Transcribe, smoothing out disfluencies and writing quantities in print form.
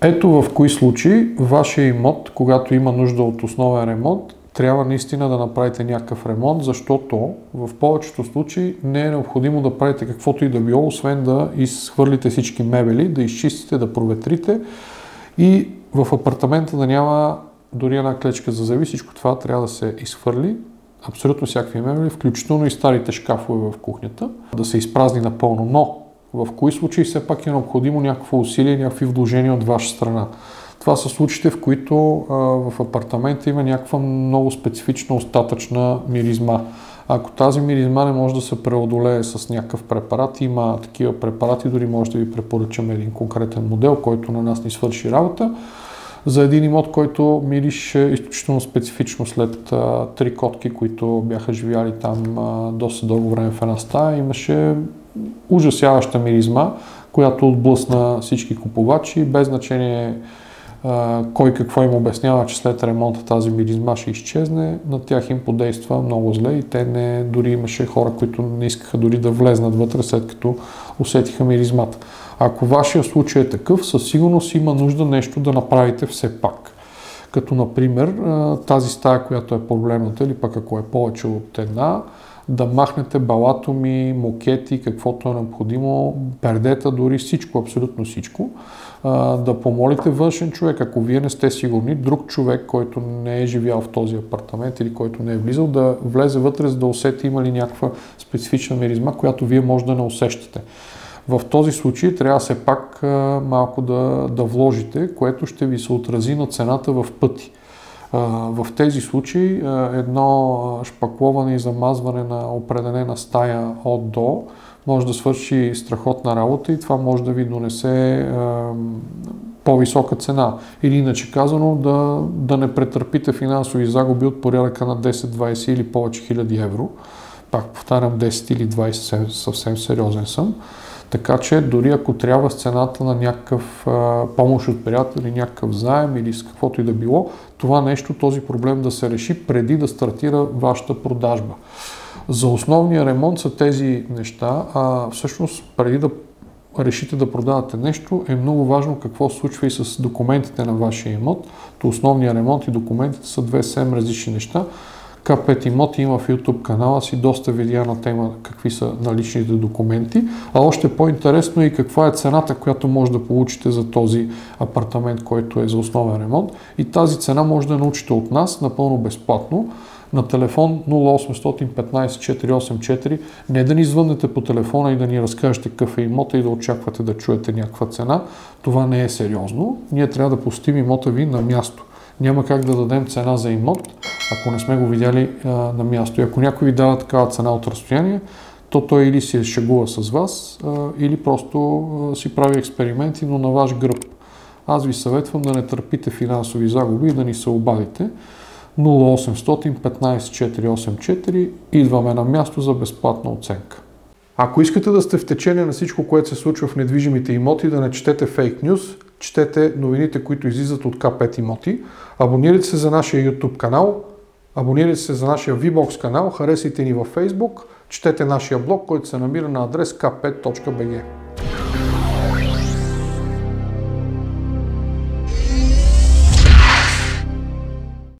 Ето в кои случаи вашия имот, когато има нужда от основен ремонт, трябва наистина да направите някакъв ремонт, защото в повечето случаи не е необходимо да правите каквото и да било, освен да изхвърлите всички мебели, да изчистите, да проветрите и в апартамента да няма дори една клечка за зъби. Всичко това трябва да се изхвърли, абсолютно всякакви мебели, включително и старите шкафове в кухнята, да се изпразни напълно. Но в кои случаи все пак е необходимо някакво усилие, някакви вложения от ваша страна. Това са случаите, в които в апартамента има някаква много специфична остатъчна миризма. Ако тази миризма не може да се преодолее с някакъв препарат, има такива препарати, дори може да ви препоръчаме един конкретен модел, който на нас ни свърши работа. За един имот, който мирише изключително специфично след 3 котки, които бяха живяли там доста дълго време в една стая, имаше ужасяваща миризма, която отблъсна всички купувачи, без значение кой какво им обяснява, че след ремонта тази миризма ще изчезне, на тях им подейства много зле и те дори имаше хора, които не искаха дори да влезнат вътре, след като усетиха миризмата. Ако вашия случай е такъв, със сигурност има нужда нещо да направите все пак. Като например тази стая, която е проблемната, или пък ако е повече от една, да махнете балатоми, мокети, каквото е необходимо, пердета, дори всичко, абсолютно всичко. Да помолите външен човек, ако вие не сте сигурни, друг човек, който не е живял в този апартамент или който не е влизал, да влезе вътре, за да усети има ли някаква специфична миризма, която вие може да не усещате. В този случай трябва все пак малко да вложите, което ще ви се отрази на цената в пъти. В тези случаи едно шпакловане и замазване на определена стая от до може да свърши страхотна работа и това може да ви донесе по-висока цена. Или иначе казано да не претърпите финансови загуби от порядъка на 10, 20 или повече хиляди евро. Пак повтарям, 10 или 20 съвсем сериозен съм. Така че дори ако трябва с цената на някакъв помощ от приятел или някакъв заем или с каквото и да било, това нещо, този проблем да се реши преди да стартира вашата продажба. За основния ремонт са тези неща, а всъщност преди да решите да продавате нещо, е много важно какво се случва и с документите на вашия имот. То основния ремонт и документите са две съвсем различни неща. К5 Имоти има в YouTube канала си доста видеа на тема какви са наличните документи, а още по-интересно е и каква е цената, която може да получите за този апартамент, който е за основен ремонт. И тази цена може да научите от нас напълно безплатно на телефон 0800 15 484. Не да ни звъннете по телефона и да ни разкажете какъв е имота и да очаквате да чуете някаква цена. Това не е сериозно. Ние трябва да посетим имота ви на място. Няма как да дадем цена за имот, ако не сме го видяли на място. И ако някой ви дава такава цена от разстояние, то той или се шегува с вас, или просто си прави експерименти, но на ваш гръб. Аз ви съветвам да не търпите финансови загуби и да ни се обадите. 0800 15 484, идваме на място за безплатна оценка. Ако искате да сте в течение на всичко, което се случва в недвижимите имоти, да не четете фейк нюз, четете новините, които излизат от К5 Имоти, абонирайте се за нашия YouTube канал, абонирайте се за нашия VBOX канал, харесайте ни във Facebook, четете нашия блог, който се намира на адрес k5.bg.